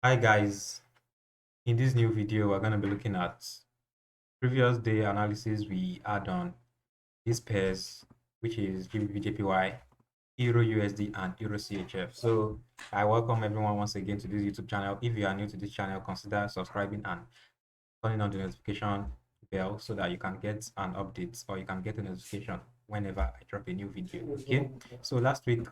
Hi guys, in this new video we're going to be looking at previous day analysis we had on these pairs, which is GBPJPY, Euro USD and Euro CHF. So I welcome everyone once again to this YouTube channel. If you are new to this channel, consider subscribing and turning on the notification bell so that you can get an update or you can get a notification whenever I drop a new video. Okay, so last week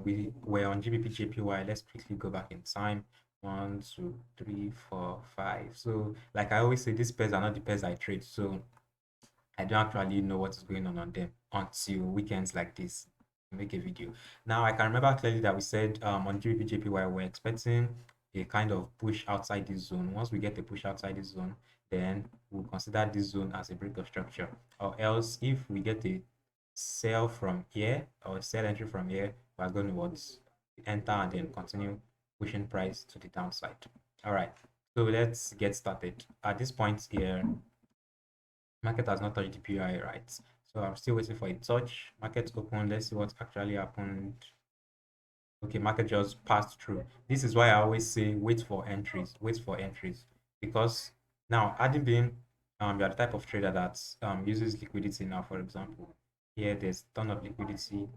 we were on GBPJPY. Let's quickly go back in time. 1, 2, 3, 4, 5. So like I always say, these pairs are not the pairs I trade, so I don't actually know what is going on them until weekends like this to make a video. Now I can remember clearly that we said on GBPJPY we're expecting a kind of push outside this zone. Once we get a push outside this zone, then we'll consider this zone as a break of structure. Or else if we get a sell from here or sell entry from here, we're going to want enter and then continue pushing price to the downside. All right, so let's get started. At this point here, market has not touched the PI, right? So I'm still waiting for a touch. Market open. Let's see what actually happened. Okay, market just passed through. This is why I always say wait for entries, because now adding being you are the type of trader that uses liquidity. Now for example, here there's ton of liquidity.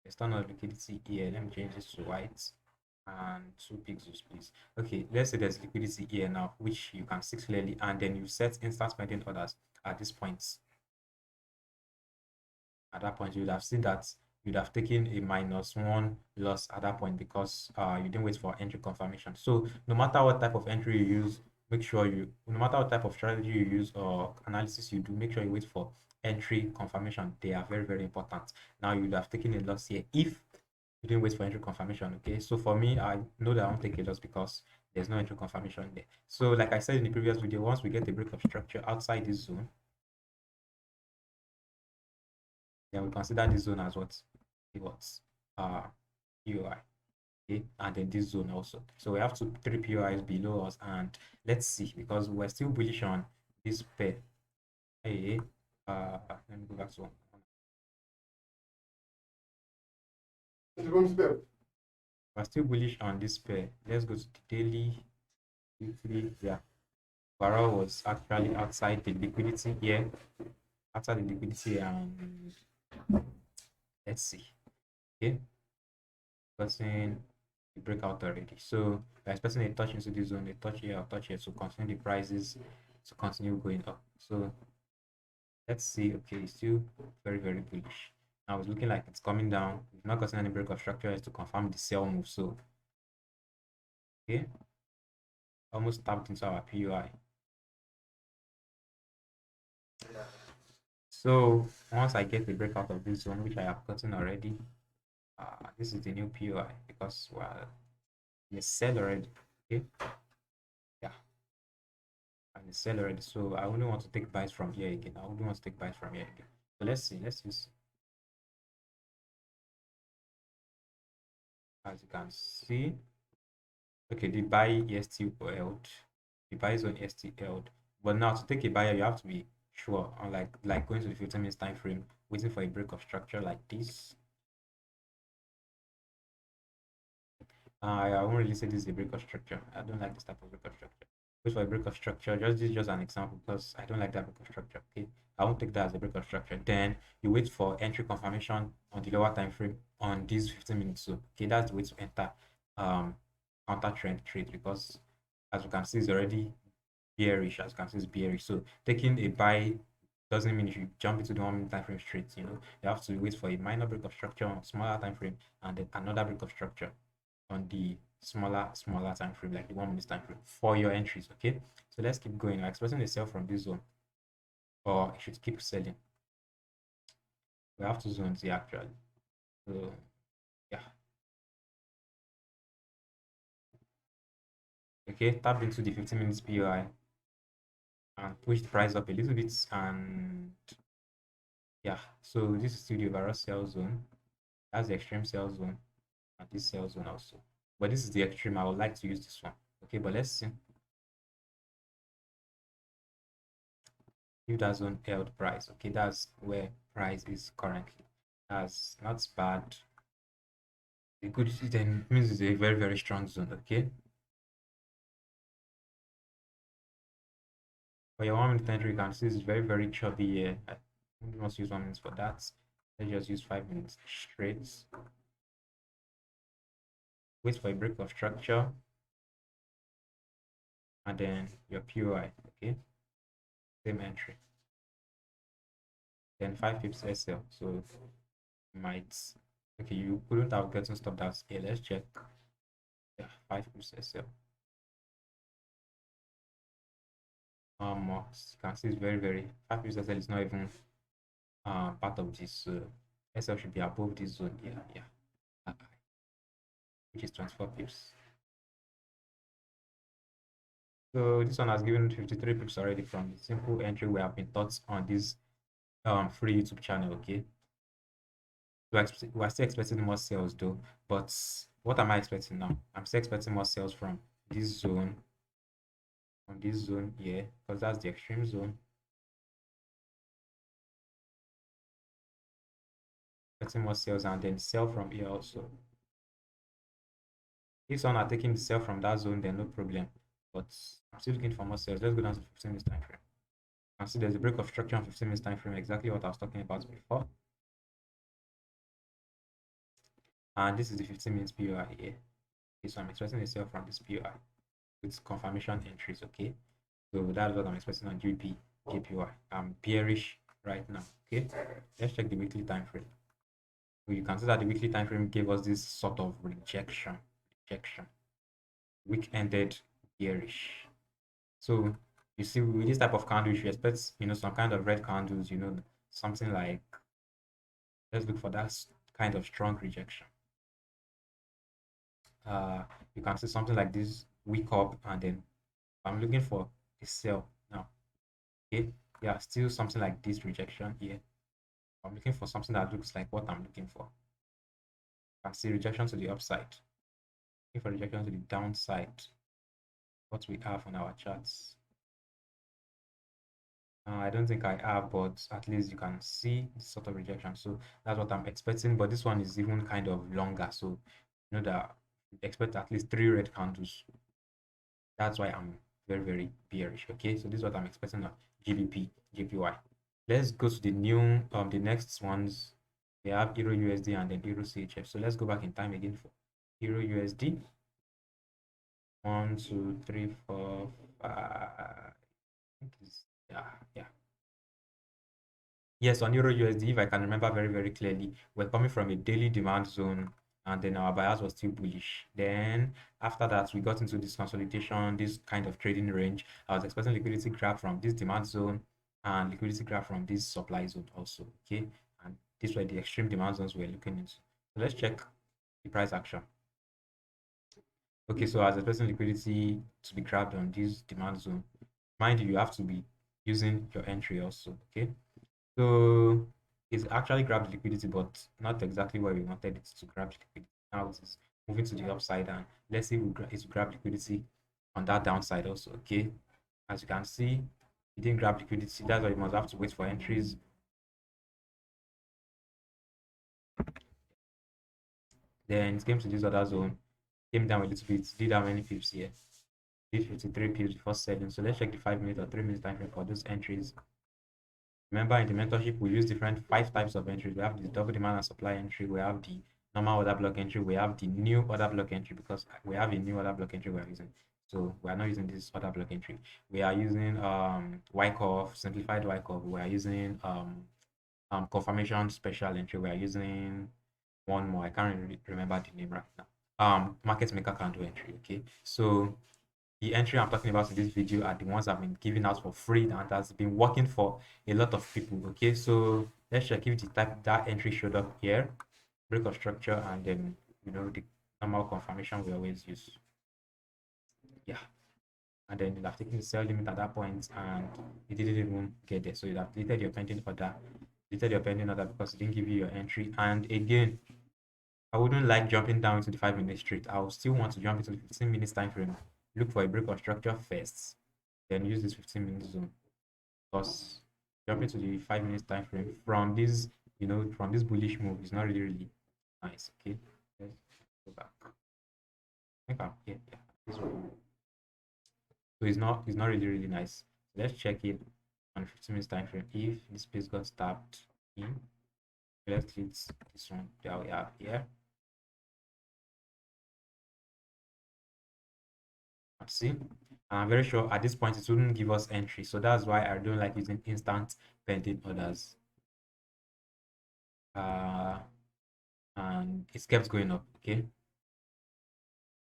There's ton of liquidity here. Let me change this to white and 2 pixels, please. Okay, let's say there's liquidity here now, which you can see clearly, and then you set instant spending orders at this point. At that point, you would have seen that you'd have taken a -1 loss at that point because you didn't wait for entry confirmation. So no matter what type of entry you use, make sure no matter what type of strategy you use or analysis you do, make sure you wait for entry confirmation. They are very, very important. Now you'd have taken a loss here if you didn't wait for entry confirmation. Okay, so for me, I know that I won't take a loss because there's no entry confirmation there. So like I said in the previous video, once we get a break of structure outside this zone, then we consider this zone as what uh POI. Okay, and then this zone also. So we have 3 POIs below us, and let's see, because we're still bullish on this pair. Hey, let me go back to one. We're still bullish on this pair. Let's go to the daily, weekly. Yeah, Barrow was actually outside the liquidity here, outside the liquidity, and let's see. Okay, expecting the breakout already. So we're expecting a touch into this zone, a touch here, a touch here to continue the prices to continue going up. So let's see. Okay, it's still very, very bullish. Now it's looking like it's coming down. We've not gotten any break of structure to confirm the sell move. So okay, almost tapped into our PUI. So once I get the breakout of this zone, which I have gotten already, this is the new PUI because we're in a sell already. Okay, yeah, I'm in a sell already. So I only want to take buys from here again. I only want to take buys from here again. So let's see. Let's use, as you can see. Okay, the buy EST held. The buy zone EST held. But now to take a buyer, you have to be sure. Unlike going to the 15 minutes time frame, waiting for a break of structure like this. I won't really say this is a break of structure. I don't like this type of break of structure. Wait for a break of structure. This is just an example because I don't like that break of structure. Okay, I won't take that as a break of structure. Then you wait for entry confirmation on the lower time frame on these 15 minutes. So okay, that's the way to enter counter trend trade, because as you can see, it's already bearish. As you can see, it's bearish. So taking a buy doesn't mean if you jump into the 1 minute time frame straight. You have to wait for a minor break of structure on smaller time frame and then another break of structure on the smaller time frame, like the 1 minute time frame for your entries. Okay, so let's keep going. I'm expecting a sell from this zone, or it should keep selling. We have 2 zones here actually. So yeah, okay, tap into the 15 minutes POI and push the price up a little bit, and yeah, so this is still the overall sell zone. That's the extreme sell zone, and this sell zone also, but this is the extreme. I would like to use this one. Okay, but let's see if that zone held price. Okay, that's where price is currently. That's not bad. The good then means it's a very, very strong zone. Okay, For your 1 minute entry, you can see it's very, very choppy here. I must use 1 minute for that. Let's just use 5 minutes straight. Wait for a break of structure, and then your POI, okay? Same entry. Then 5 pips SL. So you might, okay, you couldn't have gotten stopped out here. Let's check. Yeah, 5 pips SL. You can see it's very, very 5 pips SL is not even part of this. SL should be above this zone. Yeah. Which is 24 pips. So this one has given 53 pips already from the simple entry we have been taught on this free YouTube channel. Okay, we're still expecting more sales though, but what am I expecting now? I'm still expecting more sales from this zone, here, because that's the extreme zone. Expecting more sales and then sell from here also. If someone are taking the sell from that zone, then no problem, but I'm still looking for more sales. Let's go down to 15 minutes time frame. You can see there's a break of structure on 15 minutes time frame, exactly what I was talking about before. And this is the 15 minutes POI here. Okay, so I'm expecting a sell from this POI with confirmation entries. Okay, so that's what I'm expecting on GBPJPY. I'm bearish right now. Okay, let's check the weekly time frame. So you can see that the weekly time frame gave us this sort of rejection. Week ended bearish. So you see, with this type of candle, you should expect, some kind of red candles, something like, let's look for that kind of strong rejection. You can see something like this week up, and then I'm looking for a sell now. Okay, yeah, still something like this rejection here. I'm looking for something that looks like what I'm looking for. I can see rejection to the upside. Looking for rejection to the downside. What we have on our charts. I don't think I have, but at least you can see this sort of rejection. So that's what I'm expecting. But this one is even kind of longer. So you know that expect at least 3 red candles. That's why I'm very, very bearish. Okay, so this is what I'm expecting of GBPJPY. Let's go to the the next ones. We have Euro USD and then Euro CHF. So let's go back in time again for Euro USD. 1, 2, 3, 4, 5. Yeah. Yes, on Euro USD, if I can remember very, very clearly, we're coming from a daily demand zone, and then our buyers were still bullish. Then after that, we got into this consolidation, this kind of trading range. I was expecting liquidity grab from this demand zone and liquidity grab from this supply zone also. Okay, and these were the extreme demand zones we're looking into. So let's check the price action. Okay, so as expecting liquidity to be grabbed on this demand zone, mind you, you have to be using your entry also. Okay, so it's actually grabbed liquidity, but not exactly where we wanted it to grab liquidity. Now it's moving to the upside, and let's see it's grab liquidity on that downside also. Okay, as you can see, it didn't grab liquidity. That's why you must have to wait for entries. Then it came to this other zone, came down a little bit, did how many pips here? Did 53 pips before selling. So let's check the 5 minute or 3 minute time frame for those entries. Remember, in the mentorship, we use different 5 types of entries. We have the double demand and supply entry. We have the normal order block entry. We have the new order block entry, because we have a new order block entry we are using. So we are not using this order block entry. We are using WYCKOFF, simplified WYCKOFF. We are using confirmation special entry. We are using one more. I can't really remember the name right now. Market maker candle entry. Okay, so the entry I'm talking about in this video are the ones I've been giving out for free and that's been working for a lot of people. Okay, so let's check if the type that entry showed up here, break of structure, and then the normal confirmation we always use. Yeah, and then you'll have taken the sell limit at that point and it didn't even get there, so you'll have deleted your pending order, because it didn't give you your entry. And again, I wouldn't like jumping down into the 5 minute straight. I will still want to jump into the 15 minutes time frame, look for a break of structure first, then use this 15 minute zone, because jumping to the 5 minutes time frame from this from this bullish move is not really nice. Okay, let's go back. I think I'm here. Yeah, this one. So it's not really nice. Let's check it on 15 minutes time frame. If this space got tapped in, let's hit this one that we have here. Let's see. I'm very sure at this point it wouldn't give us entry, so that's why I don't like using instant pending orders. And it kept going up. Okay,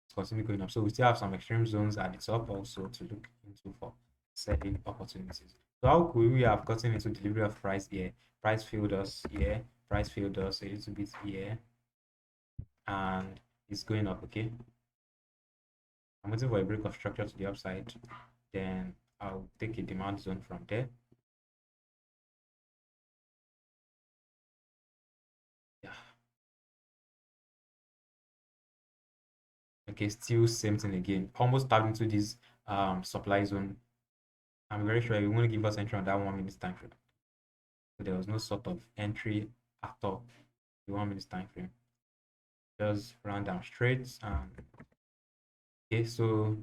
it's continuing going up. So we still have some extreme zones at the top also to look into for selling opportunities. So how could we have gotten into delivery of price here? Price failed us here, price failed us a little bit here, and it's going up. Okay, I'm waiting for a break of structure to the upside, then I'll take a demand zone from there. Yeah. Okay, still same thing again. Almost tapped into this supply zone. I'm very sure it won't give us entry on that 1 minute time frame. So there was no sort of entry at all. The 1 minute time frame. Just ran down straight and okay, so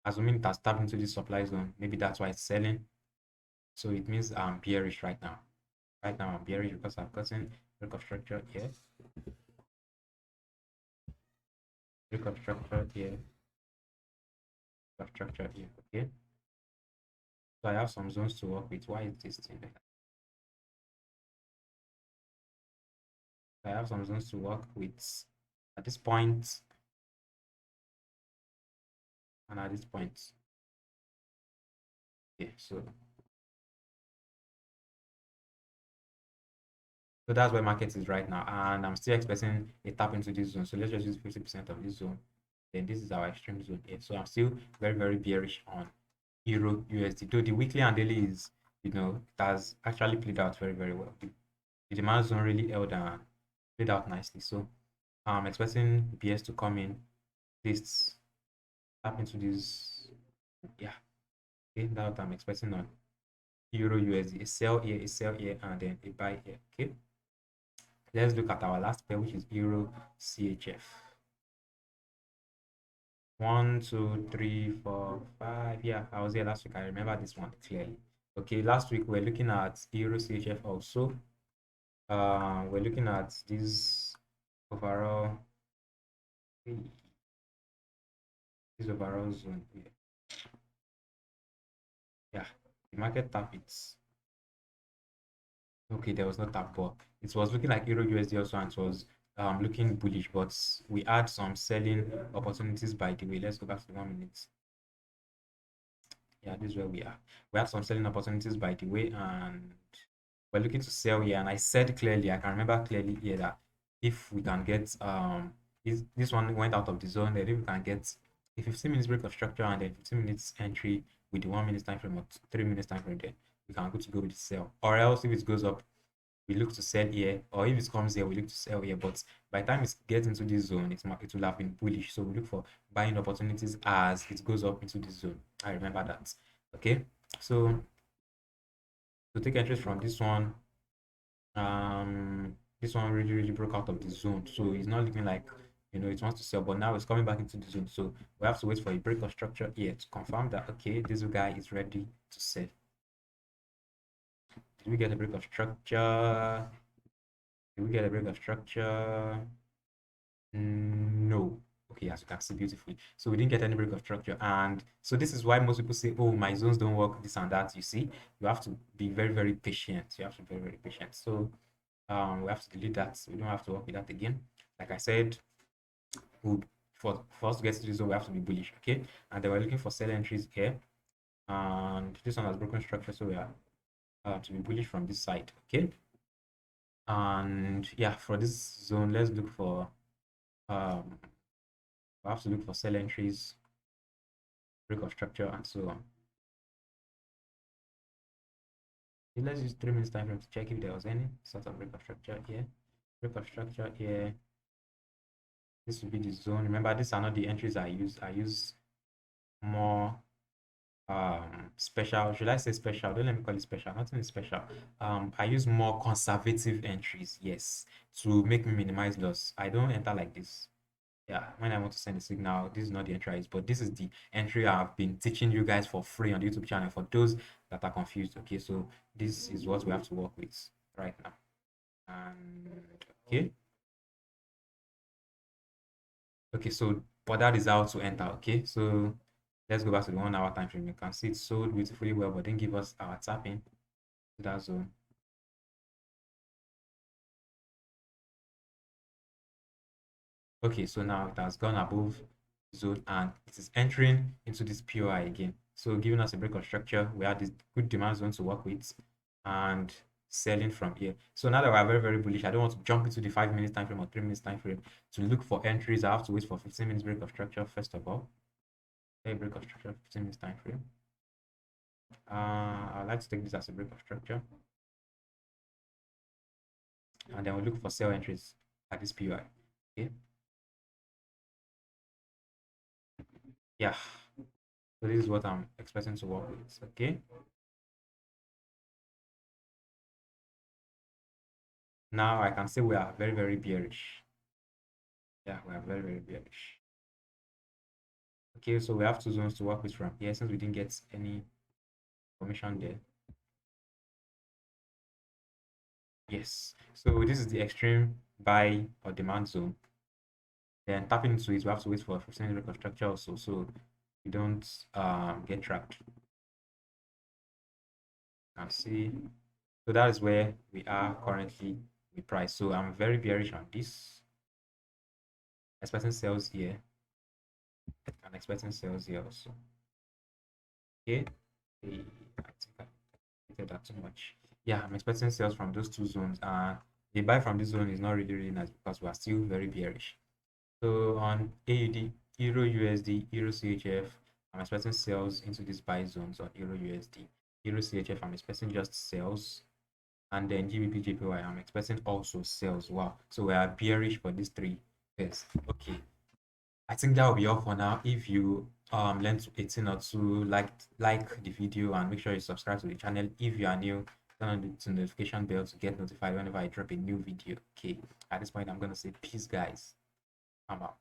assuming it has tapped into this supply zone, maybe that's why it's selling. So it means I'm bearish right now. Right now I'm bearish because I've gotten break of structure here. Break of structure here. Break of structure here. Okay. So I have some zones to work with. Why is this thing like that? I have some zones to work with at this point and at this point. Okay, so that's where market is right now, and I'm still expecting a tap into this zone. So let's just use 50% of this zone. Then this is our extreme zone here. So I'm still very, very bearish on Euro USD. Though the weekly and daily is, it has actually played out very, very well. The demand zone really held and played out nicely. So I'm expecting BS to come in, this tap into this. Yeah, okay, that's what I'm expecting on Euro USD. A sell here, and then a buy here. Okay. Let's look at our last pair, which is Euro CHF. 1, 2, 3, 4, 5. Yeah, I was here last week. I remember this one clearly. Okay, last week we're looking at Euro CHF also. We're looking at this overall zone here. Yeah, the market tap it's okay. There was no tap, but it was looking like Euro USD also, and it was looking bullish, but we had some selling opportunities by the way. Let's go back to 1 minute. Yeah, this is where we are. We have some selling opportunities by the way, and we're looking to sell here. And I said clearly, I can remember clearly here that if we can get this one went out of the zone, then if we can get a 15 minutes break of structure and then 15 minutes entry with the 1 minute time frame or 3 minutes time frame, then we can go to go with the sell. Or else if it goes up, we look to sell here, or if it comes here, we look to sell here. But by the time it gets into this zone, it will have been bullish. So we look for buying opportunities as it goes up into this zone. I remember that. Okay, so to take interest from this one really broke out of the zone. So it's not looking like it wants to sell, but now it's coming back into the zone. So we have to wait for a break of structure here to confirm that okay, this guy is ready to sell. Did we get a break of structure? Did we get a break of structure? No. Okay, as you can see beautifully. So we didn't get any break of structure. And so this is why most people say, oh, my zones don't work, this and that. You see, you have to be very, very patient. You have to be very, very patient. So we have to delete that. We don't have to work with that again. Like I said, for us to get to this zone, we have to be bullish. Okay. And then we're looking for sell entries here. And this one has broken structure. So we are to be bullish from this side. Okay. And yeah, for this zone, let's look for we have to look for sell entries, break of structure, and so on. Let's use 3 minutes time frame to check if there was any sort of break of structure here. Break of structure here. This will be the zone. Remember, these are not the entries I use. I use more special. Should I say special? Don't let me call it special. Nothing is special. I use more conservative entries, yes, to make me minimize loss. I don't enter like this. Yeah, when I want to send a signal, this is not the entry is, but this is the entry I've been teaching you guys for free on the YouTube channel for those that are confused. Okay, so this is what we have to work with right now. And okay, okay, so for that is how to enter. Okay, so let's go back to the 1 hour time frame. You can see it sold beautifully well, but then give us our tapping to that zone. Okay, so now it has gone above zone and it is entering into this POI again. So giving us a break of structure, we have this good demand zone to work with and selling from here. So now that we are very, very bullish, I don't want to jump into the 5 minutes time frame or 3 minutes time frame to look for entries. I have to wait for 15 minutes break of structure first of all. Okay, break of structure, 15 minutes time frame. I'd like to take this as a break of structure. And then we'll look for sell entries at this POI. Okay. Yeah. So this is what I'm expecting to work with. Okay. Now I can say we are very, very bearish. Yeah, we are very, very bearish. Okay, so we have two zones to work with from here since we didn't get any information there. Yes, so this is the extreme buy or demand zone. Then tapping into it, we have to wait for 15 minute structure also, so we don't get trapped. And see, so that is where we are currently with price. So I'm very bearish on this, expecting sales here and expecting sales here also. Okay, I think I did that too much. Yeah, I'm expecting sales from those two zones. The buy from this zone is not really, really nice because we are still very bearish. So on AUD, Euro USD, Euro CHF, I'm expecting sales into these buy zones on Euro USD. Euro CHF, I'm expecting just sales. And then GBPJPY, I'm expecting also sales. Wow. So we are bearish for these three pairs. Okay. I think that will be all for now. If you learned a thing or two, like the video and make sure you subscribe to the channel. If you are new, turn on the notification bell to get notified whenever I drop a new video. Okay. At this point, I'm gonna say peace, guys. I'm out.